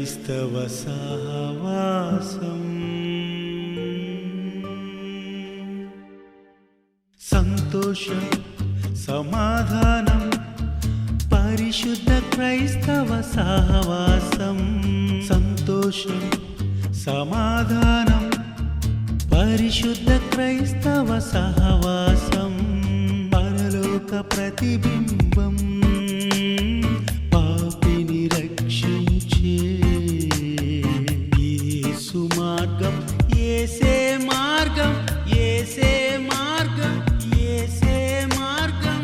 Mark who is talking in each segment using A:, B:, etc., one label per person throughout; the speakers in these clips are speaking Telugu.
A: క్రైస్తవ సహవాసం సంతోషం సమాధానం పరిశుద్ధ క్రైస్తవ సహవాసం సంతోషం సమాధానం పరిశుద్ధ క్రైస్తవ సహవాసం పరలోక ప్రతిబింబం పాపిని రక్షించే యేసు మార్గం యేసే మార్గం యేసే మార్గం యేసే మార్గం.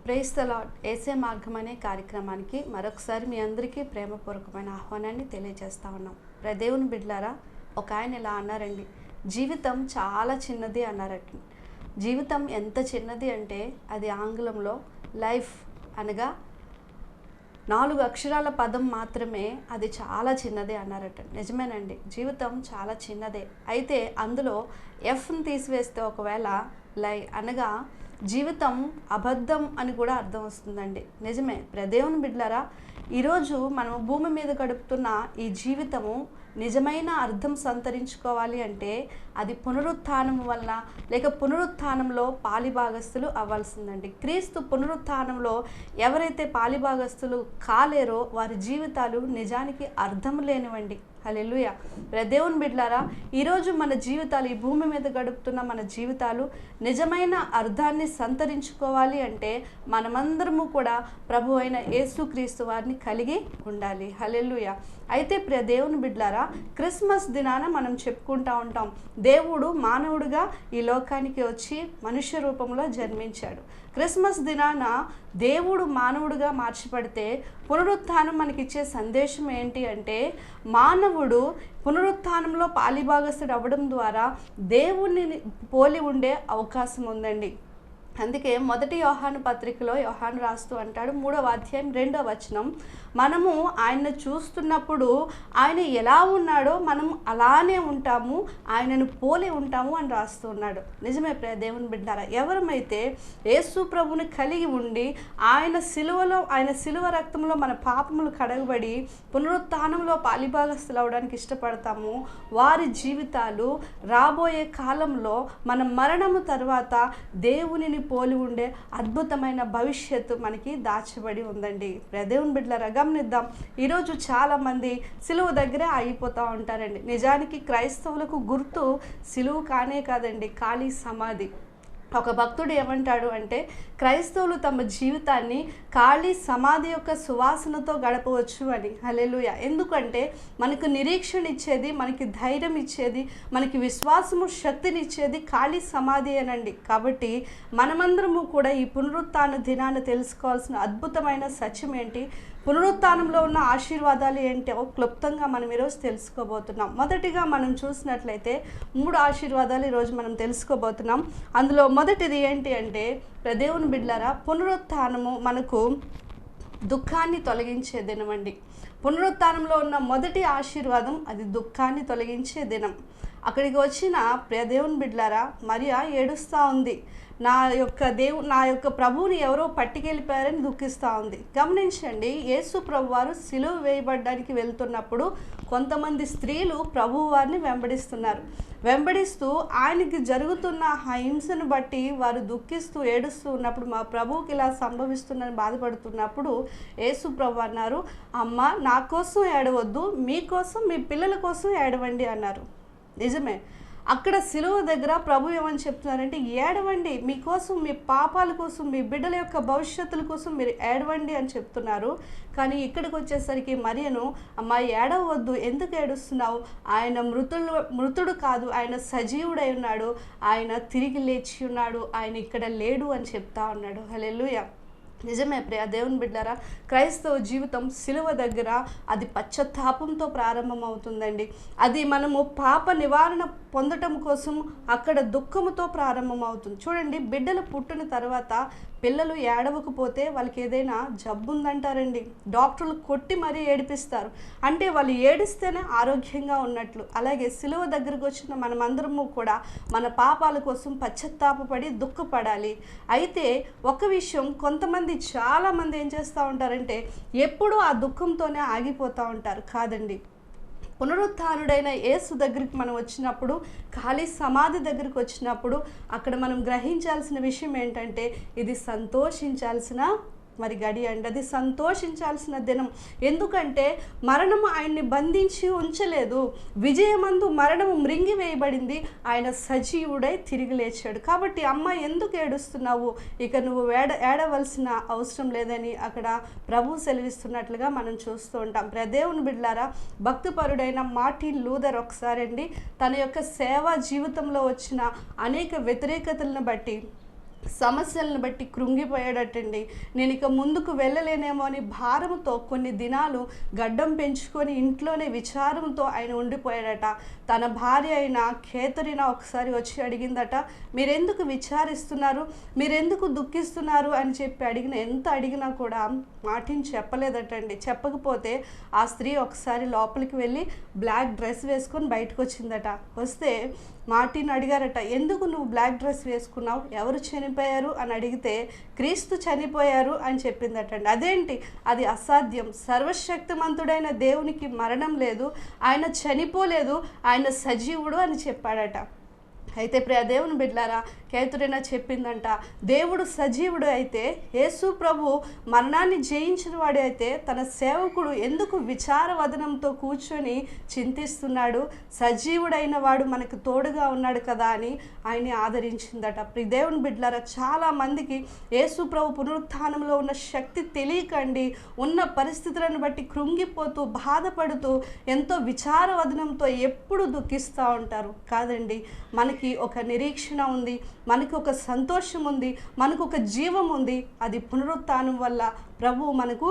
B: Praise the Lord. యేసే మార్గం అనే కార్యక్రమానికి మరొకసారి మీ అందరికీ ప్రేమపూర్వకమైన ఆహ్వానాన్ని తెలియజేస్తా ఉన్నాం. దేవుని బిడ్డలారా, ఒక ఆయన ఇలా అన్నారండి, జీవితం చాలా చిన్నది అన్నారట. జీవితం ఎంత చిన్నది అంటే అది ఆంగ్లంలో లైఫ్ అనగా 4 అక్షరాల పదం మాత్రమే, అది చాలా చిన్నదే అన్నారట. నిజమేనండి, జీవితం చాలా చిన్నదే. అయితే అందులో ఎఫ్ని తీసివేస్తే ఒకవేళ అనగా జీవితం అబద్ధం అని కూడా అర్థం వస్తుందండి. నిజమే. దేవుని బిడ్డలారా, ఈరోజు మనం భూమి మీద గడుపుతున్న ఈ జీవితము నిజమైన అర్థం సంతరించుకోవాలి అంటే అది పునరుత్థానం వల్ల లేక పునరుత్థానంలో పాలిభాగస్తులు అవ్వాల్సిందండి. క్రీస్తు పునరుత్థానంలో ఎవరైతే పాలిభాగస్తులు కాలేరో వారి జీవితాలు నిజానికి అర్థం లేనివండి. హల్లెలూయా. దేవుని బిడ్డలారా, ఈరోజు మన జీవితాలు, ఈ భూమి మీద గడుపుతున్న మన జీవితాలు నిజమైన అర్థాన్ని సంతరించుకోవాలి అంటే మనమందరము కూడా ప్రభు అయిన యేసుక్రీస్తు వారిని కలిగి ఉండాలి. హల్లెలూయా. అయితే దేవుని బిడ్డలారా, క్రిస్మస్ దినాన మనం చెప్పుకుంటూ ఉంటాం, దేవుడు మానవుడిగా ఈ లోకానికి వచ్చి మనుష్య రూపంలో జన్మించాడు. క్రిస్మస్ దినాన దేవుడు మానవుడిగా మార్చబడితే పునరుత్థానం మనకిచ్చే సందేశం ఏంటి అంటే మానవుడు పునరుత్థానంలో పాలిభాగస్తుడు అవ్వడం ద్వారా దేవుణ్ణి పోలి ఉండే అవకాశం ఉందండి. అందుకే 1 యోహాను పత్రికలో యోహాను రాస్తూ అంటాడు, 3వ అధ్యాయం 2వ వచనం, మనము ఆయన్ని చూస్తున్నప్పుడు ఆయన ఎలా ఉన్నాడో మనం అలానే ఉంటాము, ఆయనను పోలి ఉంటాము అని రాస్తూ ఉన్నాడు. నిజమే దేవుని బిడ్డారా, ఎవరమైతే యేసు ప్రభుని కలిగి ఉండి ఆయన శిలువ రక్తంలో మన పాపములు కడగబడి పునరుత్థానంలో పాలిభాగస్తులు అవడానికి ఇష్టపడతాము, వారి జీవితాలు రాబోయే కాలంలో మన మరణము తర్వాత దేవునిని పోలి ఉండే అద్భుతమైన భవిష్యత్తు మనకి దాచబడి ఉందండి. దేవుని బిడ్డలారా, గమనిద్దాం. ఈరోజు చాలామంది సిలువ దగ్గరే ఆగిపోతూ ఉంటారండి. నిజానికి క్రైస్తవులకు గుర్తు సిలువ కానే కాదండి, ఖాళీ సమాధి. ఒక భక్తుడు ఏమంటాడు అంటే క్రైస్తవులు తమ జీవితాన్ని ఖాళీ సమాధి యొక్క సువాసనతో గడపవచ్చు అని. హల్లెలూయా. ఎందుకంటే మనకు నిరీక్షణ ఇచ్చేది, మనకి ధైర్యం ఇచ్చేది, మనకి విశ్వాసము శక్తినిచ్చేది ఖాళీ సమాధి అనండి. కాబట్టి మనమందరము కూడా ఈ పునరుత్థాన దినాన్ని తెలుసుకోవాల్సిన అద్భుతమైన సత్యం ఏంటి, పునరుత్థానంలో ఉన్న ఆశీర్వాదాలు ఏంటో క్లుప్తంగా మనం ఈరోజు తెలుసుకోబోతున్నాం. మొదటిగా మనం చూసినట్లయితే 3 ఆశీర్వాదాలు ఈరోజు మనం తెలుసుకోబోతున్నాం. అందులో మొదటిది ఏంటి అంటే దేవుని బిడ్డలారా, పునరుత్థానము మనకు దుఃఖాన్ని తొలగించే దినం అండి. పునరుత్థానంలో ఉన్న మొదటి ఆశీర్వాదం అది దుఃఖాన్ని తొలగించే దినం. అక్కడికి వచ్చిన దేవుని బిడ్డలారా, మరియా ఏడుస్తూ ఉంది, నా యొక్క ప్రభువుని ఎవరో పట్టుకెళ్ళిపోయారని దుఃఖిస్తూ ఉంది. గమనించండి, యేసు ప్రభు వారు సిలువ వేయబడ్డానికి వెళ్తున్నప్పుడు కొంతమంది స్త్రీలు ప్రభువు వారిని వెంబడిస్తూ ఆయనకి జరుగుతున్న హింసను బట్టి వారు దుఃఖిస్తూ ఏడుస్తూ ఉన్నప్పుడు, మా ప్రభువుకి ఇలా సంభవిస్తుందని బాధపడుతున్నప్పుడు యేసు ప్రభు అన్నారు, అమ్మ నా కోసం ఏడవద్దు, మీకోసం మీ పిల్లల కోసం ఏడవండి అన్నారు. నిజమే. అక్కడ సిలువ దగ్గర ప్రభు ఏమని చెప్తున్నారంటే ఏడవండి, మీకోసం, మీ పాపాల కోసం, మీ బిడ్డల యొక్క భవిష్యత్తుల కోసం మీరు ఏడవండి అని చెప్తున్నారు. కానీ ఇక్కడికి వచ్చేసరికి మరియను, అమ్మ ఏడవద్దు, ఎందుకు ఏడుస్తున్నావు, ఆయన మృతుడు కాదు, ఆయన సజీవుడై ఉన్నాడు, ఆయన తిరిగి లేచి ఉన్నాడు, ఆయన ఇక్కడ లేడు అని చెప్తా ఉన్నాడు. హల్లెలూయా. నిజమే దేవుని బిడ్డలారా, క్రైస్తవ జీవితం సిలువ దగ్గర అది పశ్చాత్తాపంతో ప్రారంభమవుతుందండి. అది మనము పాప నివారణ పొందటం కోసం అక్కడ దుఃఖముతో ప్రారంభమవుతుంది. చూడండి, బిడ్డలు పుట్టిన తర్వాత పిల్లలు ఏడవకపోతే వాళ్ళకి ఏదైనా జబ్బు ఉందంటారండి. డాక్టర్లు కొట్టి మరీ ఏడిపిస్తారు. అంటే వాళ్ళు ఏడిస్తేనే ఆరోగ్యంగా ఉన్నట్లు. అలాగే సిలువ దగ్గరకు వచ్చిన మనమందరము కూడా మన పాపాల కోసం పశ్చాత్తాపపడి దుఃఖపడాలి. అయితే ఒక విషయం, కొంతమంది చాలామంది ఏం చేస్తూ ఉంటారంటే ఎప్పుడూ ఆ దుఃఖంతోనే ఆగిపోతూ ఉంటారు. కాదండి, పునరుత్థానుడైన యేసు దగ్గరికి మనం వచ్చినప్పుడు, ఖాళీ సమాధి దగ్గరికి వచ్చినప్పుడు అక్కడ మనం గ్రహించాల్సిన విషయం ఏంటంటే ఇది సంతోషించాల్సిన గడి అండి. అది సంతోషించాల్సిన దినం. ఎందుకంటే మరణము ఆయన్ని బంధించి ఉంచలేదు. విజయమందు మరణము మృంగివేయబడింది. ఆయన సజీవుడై తిరిగి లేచాడు. కాబట్టి అమ్మ ఎందుకు ఏడుస్తున్నావు, ఇక నువ్వు ఏడవలసిన అవసరం లేదని అక్కడ ప్రభు సెలవిస్తున్నట్లుగా మనం చూస్తూ ఉంటాం. దేవుని బిడ్డలారా, భక్తిపరుడైన మార్టిన్ లూథర్ ఒకసారి అండి తన యొక్క సేవా జీవితంలో వచ్చిన అనేక వ్యతిరేకతలను బట్టి, సమస్యలను బట్టి కృంగిపోయాడటండి. నేను ఇక ముందుకు వెళ్ళలేనేమో అని భారంతో కొన్ని దినాలు గడ్డం పెంచుకొని ఇంట్లోనే విచారంతో ఆయన ఉండిపోయాడట. తన భార్య అయిన కేథరినా ఒకసారి వచ్చి అడిగిందట, మీరెందుకు విచారిస్తున్నారు, మీరెందుకు దుఃఖిస్తున్నారు అని చెప్పి ఎంత అడిగినా కూడా మార్టిన్ చెప్పలేదటండి. చెప్పకపోతే ఆ స్త్రీ ఒకసారి లోపలికి వెళ్ళి బ్లాక్ డ్రెస్ వేసుకొని బయటకు వచ్చిందట. వస్తే మార్టిన్ అడిగారట, ఎందుకు నువ్వు బ్లాక్ డ్రెస్ వేసుకున్నావు, ఎవరు చనిపోయారు అని అడిగితే క్రీస్తు చనిపోయారు అని చెప్పిందటండి. అదేంటి, అది అసాధ్యం, సర్వశక్తిమంతుడైన దేవునికి మరణం లేదు, ఆయన చనిపోలేదు, ఆయన సజీవుడు అని చెప్పాడట. అయితే దేవుని బిడ్డలారా, కేథరినా చెప్పిందంట, దేవుడు సజీవుడు అయితే, యేసు ప్రభు మరణాన్ని జయించిన వాడు అయితే తన సేవకుడు ఎందుకు విచారవదనంతో కూర్చొని చింతిస్తున్నాడు, సజీవుడైన వాడు మనకు తోడుగా ఉన్నాడు కదా అని ఆయన్ని ఆదరించిందట. దేవుని బిడ్డలారా, చాలామందికి యేసు ప్రభు పునరుత్థానంలో ఉన్న శక్తి తెలియకండి ఉన్న పరిస్థితులను బట్టి కృంగిపోతూ బాధపడుతూ ఎంతో విచారవదనంతో ఎప్పుడు దుఃఖిస్తూ ఉంటారు. కాదండి, మనకి ఒక నిరీక్షణ ఉంది, మనకు ఒక సంతోషం ఉంది, మనకు ఒక జీవం ఉంది. అది పునరుత్థానం వల్ల ప్రభువు మనకు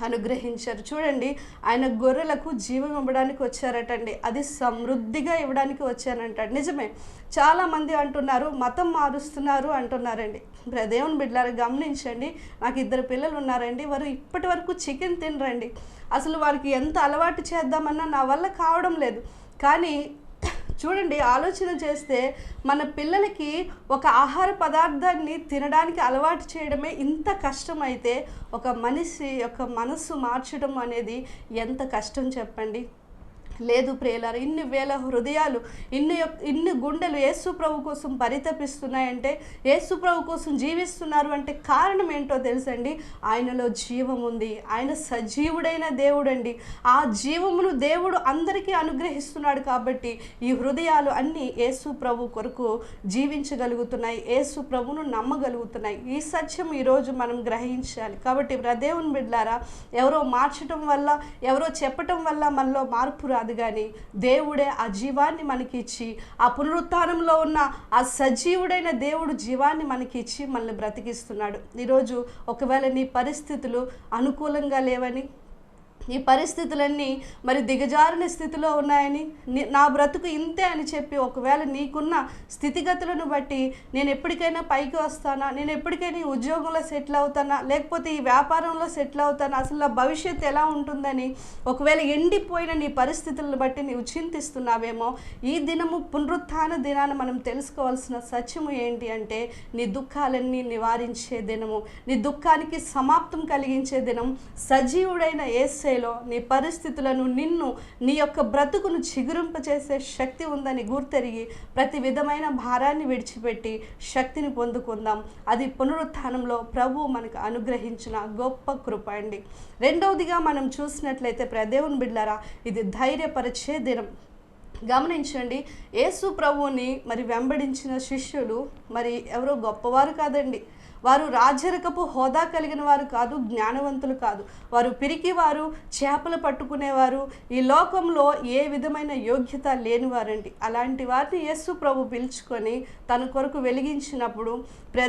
B: అనుగ్రహించారు. చూడండి, ఆయన గొర్రెలకు జీవం ఇవ్వడానికి వచ్చారటండి, అది సమృద్ధిగా ఇవ్వడానికి వచ్చానంటాడు. నిజమే, చాలామంది అంటున్నారు మతం మారుస్తున్నారు అంటున్నారండి. దేవుని బిడ్డలారా, గమనించండి, నాకు 2 పిల్లలు ఉన్నారండి. వారు ఇప్పటి వరకు చికెన్ తినరండి. అసలు వారికి ఎంత అలవాటు చేద్దామన్నా నా వల్ల కావడం లేదు. కానీ చూడండి, ఆలోచన చేస్తే మన పిల్లలకి ఒక ఆహార పదార్థాన్ని తినడానికి అలవాటు చేయడమే ఇంత కష్టమైతే ఒక మనిషి యొక్క మనస్సు మార్చడం అనేది ఎంత కష్టం చెప్పండి. లేదు ప్రియులారా, ఇన్ని వేల హృదయాలు, ఇన్ని గుండెలు యేసు ప్రభు కోసం పరితపిస్తున్నాయంటే, యేసు ప్రభు కోసం జీవిస్తున్నారు అంటే కారణం ఏంటో తెలుసండి, ఆయనలో జీవం ఉంది. ఆయన సజీవుడైన దేవుడు అండి. ఆ జీవమును దేవుడు అందరికీ అనుగ్రహిస్తున్నాడు కాబట్టి ఈ హృదయాలు అన్నీ యేసు ప్రభు కొరకు జీవించగలుగుతున్నాయి, యేసు ప్రభును నమ్మగలుగుతున్నాయి. ఈ సత్యం ఈరోజు మనం గ్రహించాలి. కాబట్టి దేవుని బిడ్డలారా, ఎవరో మార్చడం వల్ల, ఎవరో చెప్పటం వల్ల మనలో మార్పు రాదు. కానీ దేవుడే ఆ జీవాన్ని మనకి ఇచ్చి, ఆ పునరుత్థానంలో ఉన్న ఆ సజీవుడైన దేవుడు జీవాన్ని మనకి ఇచ్చి మనల్ని బ్రతికిస్తున్నాడు. ఈరోజు ఒకవేళ నీ పరిస్థితులు అనుకూలంగా లేవని, ఈ పరిస్థితులన్నీ దిగజారిన స్థితిలో ఉన్నాయని, నా బ్రతుకు ఇంతే అని చెప్పి ఒకవేళ నీకున్న స్థితిగతులను బట్టి నేను ఎప్పటికైనా పైకి వస్తానా, నేను ఎప్పటికైనా ఈ ఉద్యోగంలో సెటిల్ అవుతానా, లేకపోతే ఈ వ్యాపారంలో సెటిల్ అవుతానా, అసలు నా భవిష్యత్తు ఎలా ఉంటుందని ఒకవేళ ఎండిపోయిన నీ పరిస్థితులను బట్టి నీవు చింతిస్తున్నావేమో, ఈ దినము పునరుత్థాన దినాన్ని మనం తెలుసుకోవాల్సిన సత్యము ఏంటి అంటే, నీ దుఃఖాలన్నీ నివారించే దినము, నీ దుఃఖానికి సమాప్తం కలిగించే దినం. సజీవుడైన యేసు నీ పరిస్థితులను, నిన్ను, నీ యొక్క బ్రతుకును చిగురింపచేసే శక్తి ఉందని గుర్తెరిగి ప్రతి విధమైన భారాన్ని విడిచిపెట్టి శక్తిని పొందుకుందాం. అది పునరుత్థానంలో ప్రభువు మనకు అనుగ్రహించిన గొప్ప కృప అండి. రెండవదిగా మనం చూసినట్లయితే దేవుని బిడ్డలారా, ఇది ధైర్యపరిచే దినం. గమనించండి, యేసు ప్రభువుని వెంబడించిన శిష్యులు ఎవరో గొప్పవారు కాదండి. వారు రాజరికపు హోదా కలిగిన వారు కాదు, జ్ఞానవంతులు కాదు. వారు పిరికివారు, చేపలు పట్టుకునేవారు, ఈ లోకంలో ఏ విధమైన యోగ్యత లేనివారండి. అలాంటి వారిని యేసు ప్రభు పిలుచుకొని తన కొరకు వెలిగించినప్పుడు,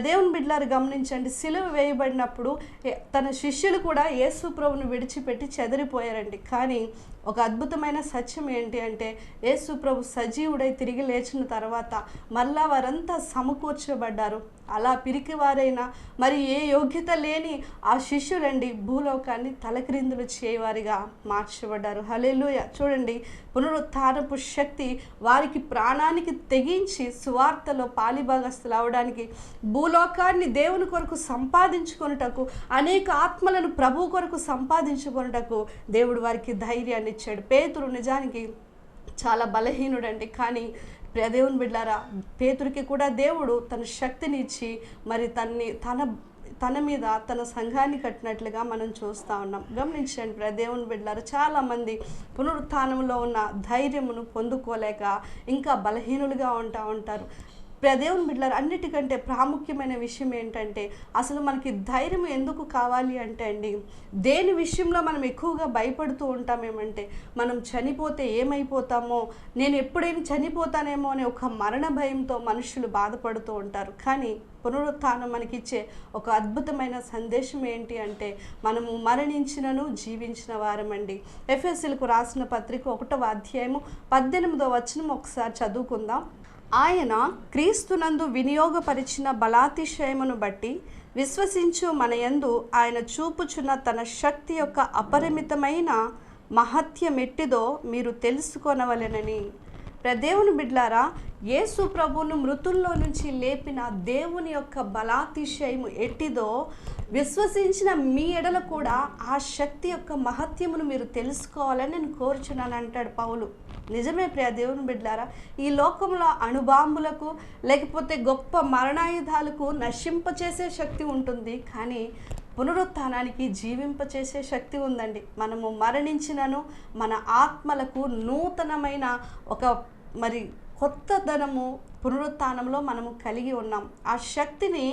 B: దేవుని బిడ్డలారు గమనించండి, సిలువ వేయబడినప్పుడు తన శిష్యులు కూడా యేసు ప్రభును విడిచిపెట్టి చెదిరిపోయారండి. కానీ ఒక అద్భుతమైన సత్యం ఏంటి అంటే, యేసు ప్రభు సజీవుడై తిరిగి లేచిన తర్వాత మళ్ళా వారంతా సమకూర్చబడ్డారు. అలా పిరికివారైన మరి ఏ యోగ్యత లేని ఆ శిష్యులండి భూలోకాన్ని తలక్రిందులు చేయవారిగా మార్చబడ్డారు. హల్లెలూయా. చూడండి, పునరుత్థానపు శక్తి వారికి ప్రాణానికి తెగించి సువార్తలో పాలిభాగస్తులు అవడానికి, భూలోకాన్ని దేవుని కొరకు సంపాదించుకొనుటకు, అనేక ఆత్మలను ప్రభు కొరకు సంపాదించుకొనుటకు దేవుడు వారికి ధైర్యాన్ని ఇచ్చాడు. పేతురు నిజానికి చాలా బలహీనుడండి, కానీ దేవుని బిడ్డారా, పేతురికి కూడా దేవుడు తన శక్తిని ఇచ్చి మరి తన మీద తన సంఘాన్ని కట్టినట్లుగా మనం చూస్తూ ఉన్నాం. గమనించండి దేవుని బిడ్డలారా, చాలామంది పునరుత్థానంలో ఉన్న ధైర్యమును పొందుకోలేక ఇంకా బలహీనులుగా ఉంటారు. దేవుని బిడ్డలారా, అన్నిటికంటే ప్రాముఖ్యమైన విషయం ఏంటంటే, అసలు మనకి ధైర్యం ఎందుకు కావాలి అంటే అండి, దేని విషయంలో మనం ఎక్కువగా భయపడుతూ ఉంటామేమంటే, మనం చనిపోతే ఏమైపోతామో, నేను ఎప్పుడైనా చనిపోతానేమో అనే ఒక మరణ భయంతో మనుషులు బాధపడుతూ ఉంటారు. కానీ పునరుత్థానం మనకిచ్చే ఒక అద్భుతమైన సందేశం ఏంటి అంటే, మనము మరణించినను జీవించిన వారమండి. ఎఫెసీయులకు రాసిన పత్రిక 1వ అధ్యాయము 18వ వచనం ఒకసారి చదువుకుందాం. ఆయన క్రీస్తునందు వినియోగపరిచిన బలాతిశయమును బట్టి విశ్వసించు మన యందు ఆయన చూపుచున్న తన శక్తి యొక్క అపరిమితమైన మహత్యమెట్టిదో మీరు తెలుసుకొనవలెనని. దేవుని బిడ్లారా, యేసు ప్రభువును మృతుల్లో నుంచి లేపిన దేవుని యొక్క బలాతిశయము ఎట్టిదో విశ్వసించిన మీ ఎడల కూడా ఆ శక్తి యొక్క మహత్యమును మీరు తెలుసుకోవాలని నేను కోరుచున్నాను అంటాడు పౌలు. నిజమే దేవుని బిడ్డలారా, ఈ లోకంలో అణుబాంబులకు లేకపోతే గొప్ప మరణాయుధాలకు నశింపచేసే శక్తి ఉంటుంది, కానీ పునరుత్థానానికి జీవింపచేసే శక్తి ఉందండి. మనము మరణించినను మన ఆత్మలకు నూతనమైన ఒక మరి కొత్తదనము పునరుత్థానంలో మనము కలిగి ఉన్నాం. ఆ శక్తిని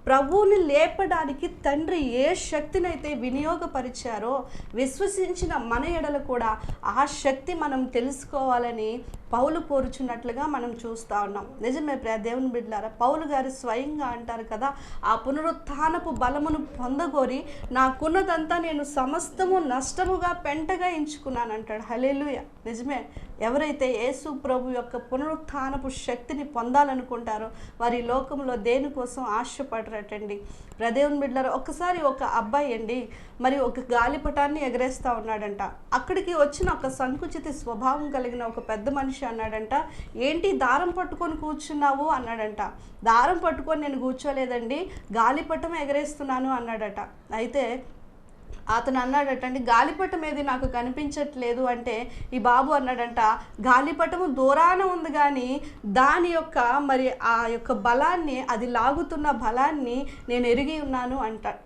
B: ప్రభువుని లేపడానికి తండ్రి ఏ శక్తినైతే వినియోగపరిచారో విశ్వసించిన మన ఎడల కూడా ఆ శక్తి మనం తెలుసుకోవాలని పౌలు కోరుచున్నట్లుగా మనం చూస్తూ ఉన్నాం. నిజమే దేవుని బిడ్డలారా, పౌలు గారు స్వయంగా అంటారు కదా, ఆ పునరుత్థానపు బలమును పొందగోరి నాకున్నదంతా నేను సమస్తము నష్టముగా పెంటగా ఎంచుకున్నాను అంటాడు. హల్లెలూయా. నిజమే, ఎవరైతే యేసు ప్రభు యొక్క పునరుత్థానపు శక్తిని పొందాలనుకుంటారో వారి లోకంలో దేనికోసం ఆశపడరటండి. దేవుని బిడ్డలారా, ఒకసారి ఒక అబ్బాయి అండి మరి ఒక గాలిపటాన్ని ఎగరేస్తూ ఉన్నాడంట. అక్కడికి వచ్చిన ఒక సంకుచిత స్వభావం కలిగిన ఒక పెద్ద మనిషి అన్నాడంట, ఏంటి దారం పట్టుకొని కూర్చున్నావు అన్నాడంట. దారం పట్టుకొని నేను కూర్చోలేదండి, గాలిపటం ఎగరేస్తున్నాను అన్నాడట. అయితే అతను అన్నాడటండి, గాలిపటం ఏది నాకు కనిపించట్లేదు అంటే ఈ బాబు అన్నాడంట, గాలిపటము దూరాన ఉంది కానీ దాని యొక్క మరి ఆ యొక్క బలాన్ని, అది లాగుతున్న బలాన్ని నేను ఎరిగి ఉన్నాను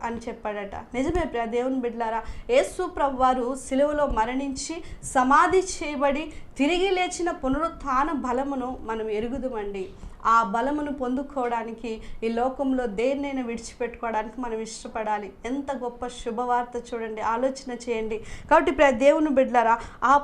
B: అని చెప్పాడట. నిజమే దేవుని బిడ్డలారా, యేసు ప్రభు వారు సిలువలో మరణించి సమాధి చేయబడి తిరిగి లేచిన పునరుత్థాన బలమును మనం ఎరుగుదుమండి. ఆ బలమును పొందుకోవడానికి ఈ లోకంలో దేన్నైనా విడిచిపెట్టుకోవడానికి మనం ఇష్టపడాలి. ఎంత గొప్ప శుభవార్త చూడండి, ఆలోచన చేయండి. కాబట్టి దేవుని బిడ్డలారా, ఆ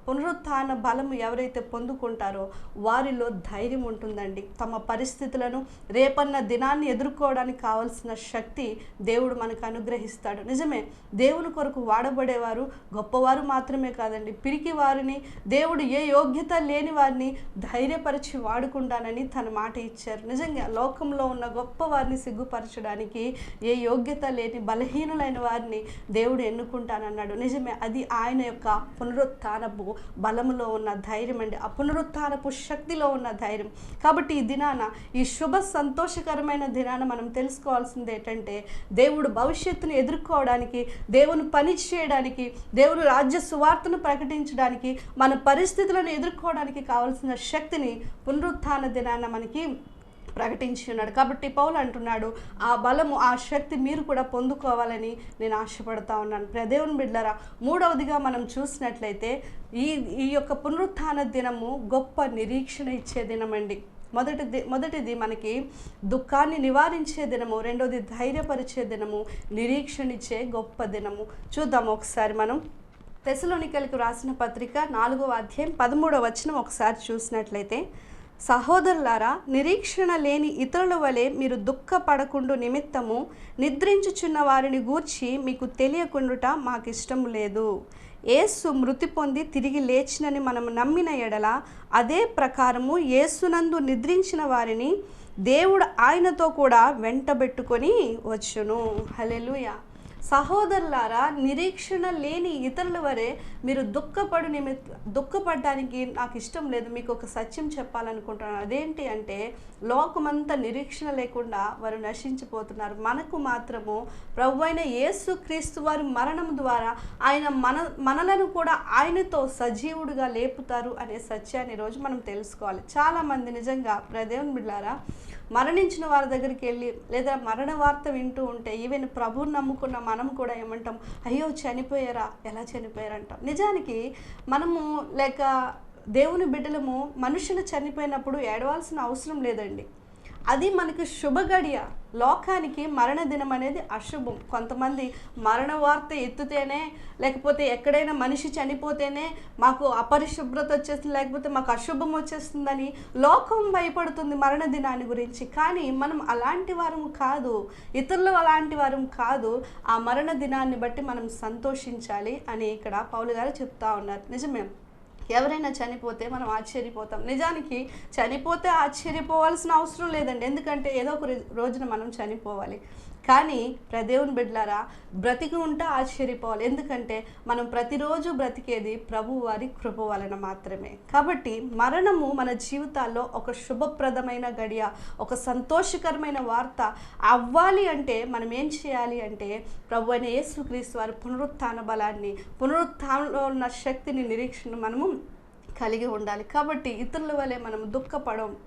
B: పునరుత్థాన బలము ఎవరైతే పొందుకుంటారో వారిలో ధైర్యం ఉంటుందండి. తమ పరిస్థితులను రేపన్న దినాన్ని ఎదుర్కోవడానికి కావలసిన శక్తి దేవుడు మనకు అనుగ్రహిస్తాడు. నిజమే, దేవుని కొరకు వాడబడేవారు గొప్పవారు మాత్రమే కాదండి, పిరికి వారిని దేవుడు ఏ యోగ్యత లేని వారిని ధైర్యపరిచి వాడుకుంటానని తన మాట ఇచ్చారు. నిజంగా లోకంలో ఉన్న గొప్ప వారిని సిగ్గుపరచడానికి ఏ యోగ్యత లేని బలహీనులైన వారిని దేవుడు ఎన్నుకుంటానన్నాడు. నిజమే, అది ఆయన యొక్క పునరుత్థానపు బలములో ఉన్న ధైర్యం అండి, ఆ పునరుత్థానపు శక్తిలో ఉన్న ధైర్యం. కాబట్టి ఈ దినాన, ఈ శుభ సంతోషకరమైన దినాన మనం తెలుసుకోవాల్సింది ఏంటంటే, దేవుడు భవిష్యత్తును ఎదుర్కోవడానికి, దేవుని పని చేయడానికి, దేవుని రాజ్య సువార్తను ప్రకటించడానికి, మన పరిస్థితులను ఎదుర్కోవడానికి కావలసిన శక్తిని పునరుత్థాన దినాన మనకి ప్రకటించి ఉన్నాడు. కాబట్టి పౌలు అంటున్నాడు, ఆ బలము, ఆ శక్తి మీరు కూడా పొందుకోవాలని నేను ఆశపడతా ఉన్నాను. దేవుని బిడ్డలారా, మూడవదిగా మనం చూసినట్లయితే ఈ యొక్క పునరుత్థాన దినము గొప్ప నిరీక్షణ ఇచ్చే దినమండి. మొదటిది మనకి దుఃఖాన్ని నివారించే దినము, రెండోది ధైర్యపరిచే దినము, నిరీక్షణ ఇచ్చే గొప్ప దినము. చూద్దాం ఒకసారి మనం తెస్సలోనికైలకు రాసిన పత్రిక 4వ అధ్యాయం 13వ వచనం ఒకసారి చూసినట్లయితే, సహోదరులారా, నిరీక్షణ లేని ఇతరుల వలె మీరు దుఃఖపడకుండు నిమిత్తము నిద్రించుచున్న వారిని గూర్చి మీకు తెలియకుండుట మాకిష్టము లేదు. యేసు మృతి పొంది తిరిగి లేచినని మనము నమ్మిన ఎడల అదే ప్రకారము యేసునందు నిద్రించిన వారిని దేవుడు ఆయనతో కూడా వెంటబెట్టుకొని వచ్చును. హల్లెలూయా. సహోదరులారా, నిరీక్షణ లేని ఇతరుల వరే మీరు దుఃఖపడడానికి నాకు ఇష్టం లేదు. మీకు ఒక సత్యం చెప్పాలనుకుంటున్నాను. అదేంటి అంటే, లోకమంతా నిరీక్షణ లేకుండా వారు నశించిపోతున్నారు. మనకు మాత్రము ప్రభువైన యేసుక్రీస్తు వారి మరణం ద్వారా ఆయన మనలను కూడా ఆయనతో సజీవుడిగా లేపుతారు అనే సత్యాన్ని ఈరోజు మనం తెలుసుకోవాలి. చాలామంది నిజంగా దేవుని బిడ్డలారా, మరణించిన వారి దగ్గరికి వెళ్ళి లేదా మరణ వార్త వింటూ ఉంటే ఈవెన్ ప్రభువుని నమ్ముకున్న మనం కూడా ఏమంటాం, అయ్యో చనిపోయారా, ఎలా చనిపోయారంటాం. నిజానికి మనము లేక దేవుని బిడ్డలము మనుషులు చనిపోయినప్పుడు ఏడవాల్సిన అవసరం లేదండి. అది మనకి శుభ గడియ. లోకానికి మరణ దినం అనేది అశుభం. కొంతమంది మరణ వార్త ఎత్తుతేనే, లేకపోతే ఎక్కడైనా మనిషి చనిపోతేనే మాకు అపరిశుభ్రత వచ్చేస్తుంది, లేకపోతే మాకు అశుభం వచ్చేస్తుందని లోకం భయపడుతుంది మరణ దినాన్ని గురించి. కానీ మనం అలాంటి వారం కాదు, ఇతరులు అలాంటి వారం కాదు. ఆ మరణ దినాన్ని బట్టి మనం సంతోషించాలి అని ఇక్కడ పౌలు గారు చెప్తా ఉన్నారు. నిజమే, ఎవరైనా చనిపోతే మనం ఆశ్చర్యపోతాం. నిజానికి చనిపోతే ఆశ్చర్యపోవాల్సిన అవసరం లేదండి, ఎందుకంటే ఏదో ఒక రోజున మనం చనిపోవాలి. కానీ దేవుని బిడ్డలారా, బ్రతికి ఉంటే ఆశ్చర్యపోవాలి, ఎందుకంటే మనం ప్రతిరోజు బ్రతికేది ప్రభు వారి కృప వలన మాత్రమే. కాబట్టి మరణము మన జీవితాల్లో ఒక శుభప్రదమైన గడియ, ఒక సంతోషకరమైన వార్త అవ్వాలి అంటే మనం ఏం చేయాలి అంటే, ప్రభు అయిన యేసుక్రీస్తు వారి పునరుత్థాన బలాన్ని, పునరుత్థానంలో ఉన్న శక్తిని, నిరీక్షణ మనము కలిగి ఉండాలి. కాబట్టి ఇతరుల వలె మనం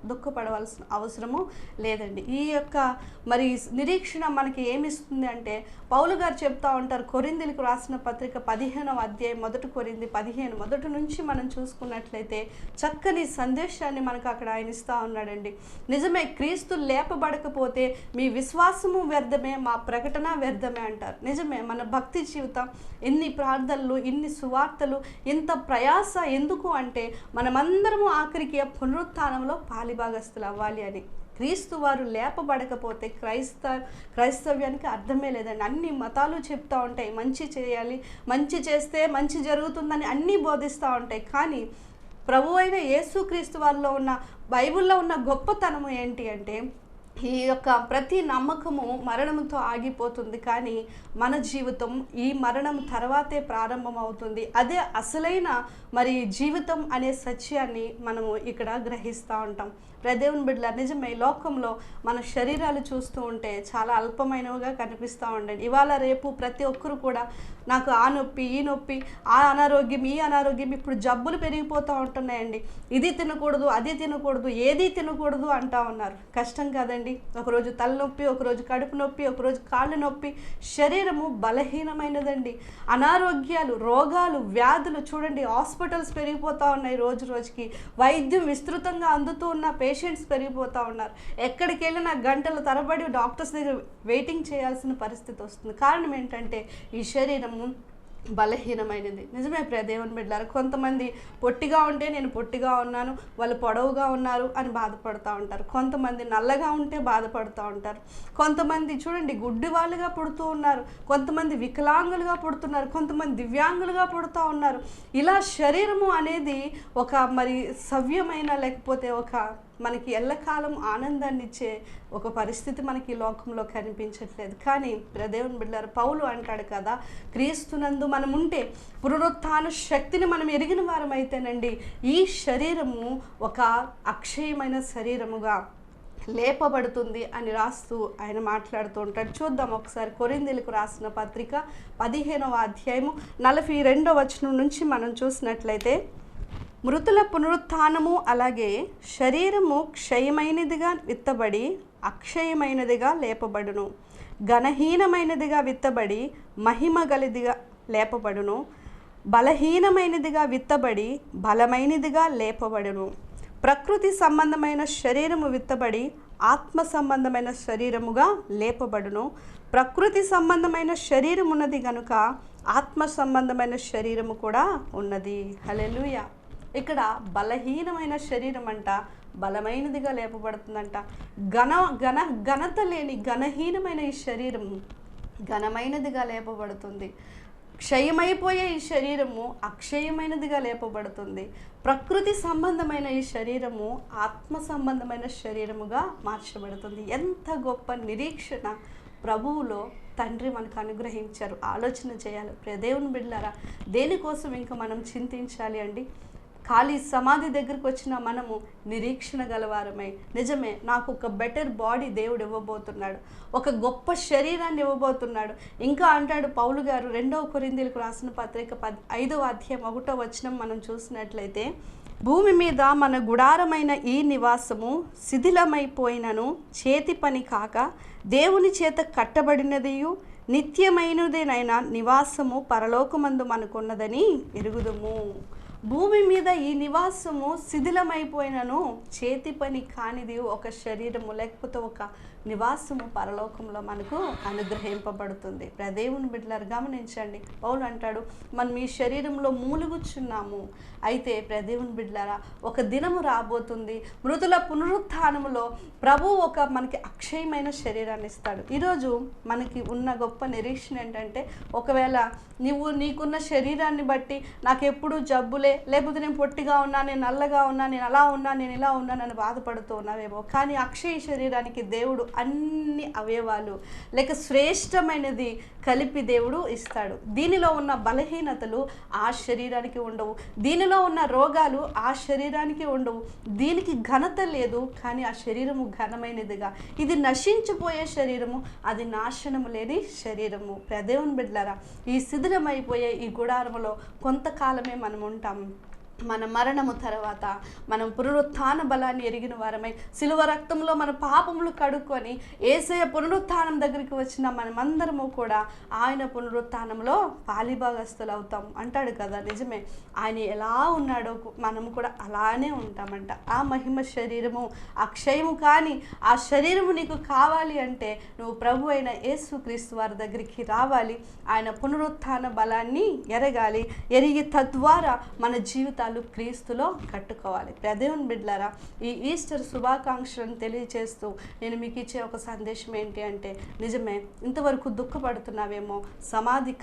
B: దుఃఖపడవలసిన అవసరము లేదండి. ఈ యొక్క మరి నిరీక్షణ మనకి ఏమిస్తుంది అంటే, పౌలు గారు చెప్తా ఉంటారు, కొరింథీయులకు రాసిన పత్రిక 15వ అధ్యాయం 1 కొరింథీ 15 మొదటి నుంచి మనం చూసుకున్నట్లయితే చక్కని సందేశాన్ని మనకు అక్కడ ఆయన ఇస్తూ ఉన్నాడండి. నిజమే, క్రీస్తు లేపబడకపోతే మీ విశ్వాసము వ్యర్థమే, మా ప్రకటన వ్యర్థమే అంటారు. నిజమే, మన భక్తి జీవితం, ఎన్ని ప్రార్థనలు, ఇన్ని సువార్తలు, ఇంత ప్రయాస ఎందుకు అంటే మనమందరము ఆఖరికి పునరుత్థానంలో పాలిభాగస్తులు అవ్వాలి అని. క్రీస్తు వారు లేపబడకపోతే క్రైస్తవ్యానికి అర్థమే లేదండి. అన్ని మతాలు చెప్తూ ఉంటాయి, మంచి చేయాలి, మంచి చేస్తే మంచి జరుగుతుందని అన్నీ బోధిస్తూ ఉంటాయి. కానీ ప్రభు అయిన యేసుక్రీస్తు వారిలో ఉన్న, బైబిల్లో ఉన్న గొప్పతనము ఏంటి అంటే, ఈ యొక్క ప్రతి నమ్మకము మరణంతో ఆగిపోతుంది, కానీ మన జీవితం ఈ మరణం తర్వాతే ప్రారంభం అవుతుంది. అదే అసలైన మరి జీవితం అనే సత్యాన్ని మనము ఇక్కడ గ్రహిస్తూ ఉంటాం. దేవుని బిడ్డల, నిజమే, లోకంలో మన శరీరాలు చూస్తూ ఉంటే చాలా అల్పమైనవిగా కనిపిస్తూ ఉండండి. ఇవాళ రేపు ప్రతి ఒక్కరు కూడా నాకు ఆ నొప్పి, ఈ నొప్పి, ఆ అనారోగ్యం, ఈ అనారోగ్యం, ఇప్పుడు జబ్బులు పెరిగిపోతూ ఉంటున్నాయండి. ఇది తినకూడదు, అది తినకూడదు, ఏది తినకూడదు అంటూ ఉన్నారు. కష్టం కాదండి. ఒకరోజు తలనొప్పి, ఒకరోజు కడుపు నొప్పి, ఒకరోజు కాళ్ళు నొప్పి. శరీరము బలహీనమైనదండి. అనారోగ్యాలు, రోగాలు, వ్యాధులు చూడండి, హాస్పిటల్స్ పెరిగిపోతూ ఉన్నాయి రోజు రోజుకి. వైద్యం విస్తృతంగా అందుతూ ఉన్న పేషెంట్స్ పెరిగిపోతూ ఉన్నారు. ఎక్కడికి వెళ్ళినా గంటల తరబడి డాక్టర్స్ దగ్గర వెయిటింగ్ చేయాల్సిన పరిస్థితి వస్తుంది. కారణం ఏంటంటే ఈ శరీరము బలహీనమైనది. నిజమే దేవుని బిడ్డలారా, కొంతమంది పొట్టిగా ఉంటే నేను పొట్టిగా ఉన్నాను, వాళ్ళు పొడవుగా ఉన్నారు అని బాధపడుతూ ఉంటారు. కొంతమంది నల్లగా ఉంటే బాధపడుతూ ఉంటారు. కొంతమంది చూడండి గుడ్డి వాళ్ళుగా పుడుతూ ఉన్నారు, కొంతమంది వికలాంగులుగా పుడుతున్నారు, కొంతమంది దివ్యాంగులుగా పుడుతూ ఉన్నారు. ఇలా శరీరము అనేది ఒక మరి సవ్యమైన, లేకపోతే ఒక మనకి ఎల్లకాలం ఆనందాన్ని ఇచ్చే ఒక పరిస్థితి మనకి ఈ లోకంలో కనిపించట్లేదు. కానీ దేవుని బిడ్డలారా, పౌలు అంటాడు కదా, క్రీస్తునందు మనం ఉంటే పునరుత్థాన శక్తిని మనం ఎరిగిన వారం అయితేనండి ఈ శరీరము ఒక అక్షయమైన శరీరముగా లేపబడుతుంది అని రాస్తూ ఆయన మాట్లాడుతూ ఉంటాడు. చూద్దాం ఒకసారి కొరింథీయులకు రాసిన పత్రిక 15వ అధ్యాయము 42వ వచనం నుంచి మనం చూసినట్లయితే, మృతుల పునరుత్థానము అలాగే శరీరము క్షయమైనదిగా విత్తబడి అక్షయమైనదిగా లేపబడును, ఘనహీనమైనదిగా విత్తబడి మహిమ గలిదిగా లేపబడును, బలహీనమైనదిగా విత్తబడి బలమైనదిగా లేపబడును. ప్రకృతి సంబంధమైన శరీరము విత్తబడి ఆత్మ సంబంధమైన శరీరముగా లేపబడును. ప్రకృతి సంబంధమైన శరీరం ఉన్నది కనుక ఆత్మ సంబంధమైన శరీరము కూడా ఉన్నది. హల్లెలూయా. ఇక్కడ బలహీనమైన శరీరం అంట బలమైనదిగా లేపబడుతుందంట. ఘనత లేని ఘనహీనమైన ఈ శరీరం ఘనమైనదిగా లేపబడుతుంది. క్షయమైపోయే ఈ శరీరము అక్షయమైనదిగా లేపబడుతుంది. ప్రకృతి సంబంధమైన ఈ శరీరము ఆత్మ సంబంధమైన శరీరముగా మార్చబడుతుంది. ఎంత గొప్ప నిరీక్షణ ప్రభువులో తండ్రి మనకు అనుగ్రహించారు. ఆలోచన చేయాలి. దేవుని బిడ్డలారా, దేనికోసం ఇంకా మనం చింతించాలి అండి? ఖాళీ సమాధి దగ్గరికి వచ్చిన మనము నిరీక్షణ గలవారమై, నిజమే నాకు ఒక బెటర్ బాడీ దేవుడు ఇవ్వబోతున్నాడు, ఒక గొప్ప శరీరాన్ని ఇవ్వబోతున్నాడు. ఇంకా అంటాడు పౌలు గారు 2వ కొరింథీయులకు రాసిన పత్రిక 5వ అధ్యాయం 1వ వచనం మనం చూసినట్లయితే, భూమి మీద మన గుడారమైన ఈ నివాసము శిథిలమైపోయినను చేతి పని కాక దేవుని చేత కట్టబడినదియు నిత్యమైనదేనైన నివాసము పరలోకమందు మనకున్నదని ఎరుగుదుము. భూమి మీద ఈ నివాసము శిథిలమైపోయినను చేతి పని కానిది ఒక శరీరము లేకపోతే ఒక నివాసము పరలోకంలో మనకు అనుగ్రహింపబడుతుంది. దేవుని బిడ్డలారు గమనించండి, పౌలు అంటాడు మనం ఈ శరీరంలో మూలుగుచున్నాము. అయితే దేవుని బిడ్డలారా, ఒక దినము రాబోతుంది, మృతుల పునరుత్థానములో ప్రభు ఒక మనకి అక్షయమైన శరీరాన్ని ఇస్తాడు. ఈరోజు మనకి ఉన్న గొప్ప నిరీక్షణ ఏంటంటే, ఒకవేళ నీకున్న శరీరాన్ని బట్టి నాకు ఎప్పుడు జబ్బులే, లేకపోతే నేను పొట్టిగా ఉన్నా, నేను నల్లగా ఉన్నా, నేను అలా ఉన్నా, నేను ఇలా ఉన్నానని బాధపడుతూ ఉన్నావేమో. కానీ అక్షయ శరీరానికి దేవుడు అన్ని అవయవాలు లేక శ్రేష్టమైనది కలిపి దేవుడు ఇస్తాడు. దీనిలో ఉన్న బలహీనతలు ఆ శరీరానికి ఉండవు, దీనిలో ఉన్న రోగాలు ఆ శరీరానికి ఉండవు. దీనికి ఘనత లేదు, కానీ ఆ శరీరము ఘనమైనదిగా, ఇది నశించిపోయే శరీరము, అది నాశనము లేని శరీరము. దేవుని బిడ్డలారా, ఈ శిథిలమైపోయే ఈ గుడారములో కొంతకాలమే మనం ఉంటాం. మన మరణము తర్వాత మనం పునరుత్థాన బలాన్ని ఎరిగిన వారమై సిలువ రక్తంలో మన పాపములు కడుక్కొని యేసయ్య పునరుత్థానం దగ్గరికి వచ్చిన మనమందరము కూడా ఆయన పునరుత్థానంలో పాలిభాగస్తులు అవుతాం అంటాడు కదా. నిజమే, ఆయన ఎలా ఉన్నాడో మనము కూడా అలానే ఉంటామంట. ఆ మహిమ శరీరము అక్షయము, కానీ ఆ శరీరము నీకు కావాలి అంటే నువ్వు ప్రభు అయిన యేసుక్రీస్తు వారి దగ్గరికి రావాలి. ఆయన పునరుత్థాన బలాన్ని ఎరగాలి. ఎరిగి తద్వారా మన జీవితాలు క్రీస్తులో కట్టుకోవాలి. దేవుని బిడ్డలారా, ఈ ఈస్టర్ శుభాకాంక్షలను తెలియచేస్తూ నేను మీకు ఇచ్చే ఒక సందేశం ఏంటి అంటే, నిజమే, ఇంతవరకు దుఃఖపడుతున్నావేమో,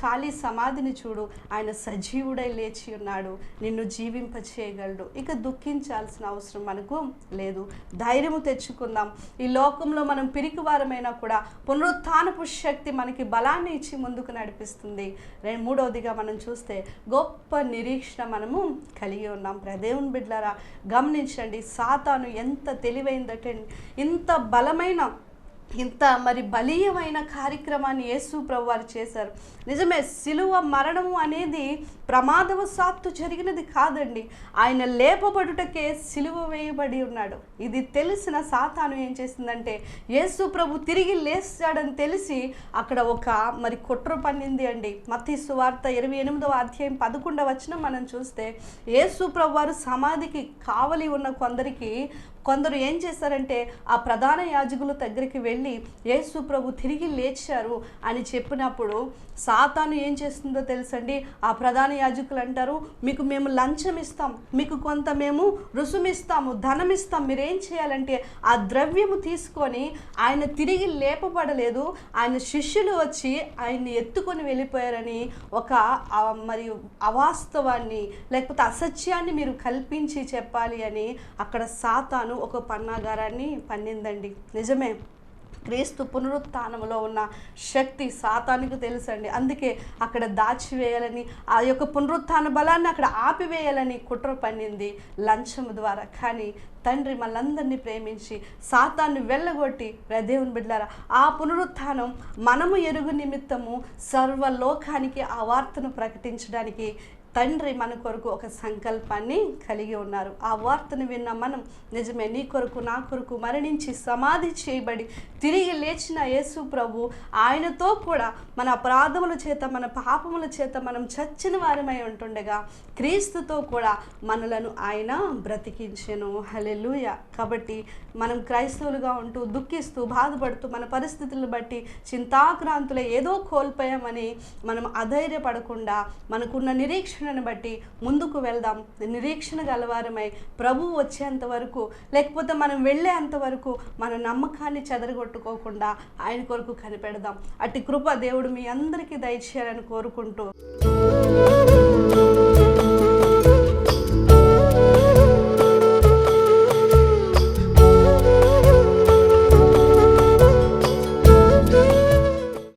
B: ఖాళీ సమాధిని చూడు, ఆయన సజీవుడై లేచి ఉన్నాడు, నిన్ను జీవింపచేయగలడు. ఇక దుఃఖించాల్సిన అవసరం మనకు లేదు. ధైర్యము తెచ్చుకుందాం. ఈ లోకంలో మనం పిరికివారమైనా కూడా పునరుత్థానపు శక్తి మనకి బలాన్ని ఇచ్చి ముందుకు నడిపిస్తుంది. మూడవదిగా మనం చూస్తే గొప్ప నిరీక్షణ మనము కలిగి ఉన్నాం. దేవుని బిడ్డలారా, గమనించండి, సాతాను ఎంత తెలివైందంటే, ఇంత బలమైన ఇంత బలీయమైన కార్యక్రమాన్ని యేసు ప్రభు వారు చేశారు. నిజమే, సిలువ మరణము అనేది ప్రమాదవశాత్తు జరిగినది కాదండి. ఆయన లేపబడుటకే సిలువ వేయబడి ఉన్నాడు. ఇది తెలిసిన సాతాను ఏం చేసిందంటే, యేసు ప్రభు తిరిగి లేచాడని తెలిసి అక్కడ ఒక కుట్ర పన్నింది అండి. మత్తయి సువార్త 28వ అధ్యాయం 11వ వచనం మనం చూస్తే, యేసు ప్రభు వారు సమాధికి కావలి ఉన్న కొందరు ఏం చేశారంటే, ఆ ప్రధాన యాజకుల దగ్గరికి వెళ్ళి యేసు ప్రభు తిరిగి లేచారు అని చెప్పినప్పుడు సాతాను ఏం చేస్తుందో తెలుసండి. ఆ ప్రధాన యాజకులు అంటారు, మీకు మేము లంచం ఇస్తాం, మీకు కొంత మేము రుసుమిస్తాము, ధనం ఇస్తాం, మీరేం చేయాలంటే ఆ ద్రవ్యము తీసుకొని, ఆయన తిరిగి లేపబడలేదు, ఆయన శిష్యులు వచ్చి ఆయన్ని ఎత్తుకొని వెళ్ళిపోయారని ఒక అవాస్తవాన్ని లేకపోతే అసత్యాన్ని మీరు కల్పించి చెప్పాలి అని అక్కడ సాతాను ఒక పన్నాగారాన్ని పన్నిందండి. నిజమే, క్రీస్తు పునరుత్థానములో ఉన్న శక్తి సాతానికి తెలుసండి. అందుకే అక్కడ దాచివేయాలని, ఆ యొక్క పునరుత్థాన బలాన్ని అక్కడ ఆపివేయాలని కుట్ర పన్నింది లంచము ద్వారా. కానీ తండ్రి మనందరినీ ప్రేమించి సాతాన్ని వెళ్ళగొట్టి, దేవుని బిడ్డలారా, ఆ పునరుత్థానం మనము ఎరుగు నిమిత్తము సర్వలోకానికి ఆ వార్తను ప్రకటించడానికి తండ్రి మన కొరకు ఒక సంకల్పాన్ని కలిగి ఉన్నారు. ఆ వార్తను విన్న మనం, నిజమే, నీ కొరకు నా కొరకు మరణించి సమాధి చేయబడి తిరిగి లేచిన యేసు ప్రభు, ఆయనతో కూడా మన అపరాధముల చేత మన పాపముల చేత మనం చచ్చిన వారమై ఉంటుండగా క్రీస్తుతో కూడా మనలను ఆయన బ్రతికించెను. హల్లెలూయా. కాబట్టి మనం క్రైస్తవులుగా ఉంటూ దుఃఖిస్తూ బాధపడుతూ మన పరిస్థితులను బట్టి చింతాక్రాంతులే ఏదో కోల్పోయామని మనం అధైర్యపడకుండా మనకున్న నిరీక్షణను బట్టి ముందుకు వెళ్దాం. నిరీక్షణ గలవారమై ప్రభువు వచ్చేంత వరకు, లేకపోతే మనం వెళ్ళేంత వరకు మన నమ్మకాన్ని చెదరగొట్టుకోకుండా ఆయన కొరకు కనిపెడదాం. అట్టి కృప దేవుడు మీ అందరికీ దయచేయాలని కోరుకుంటూ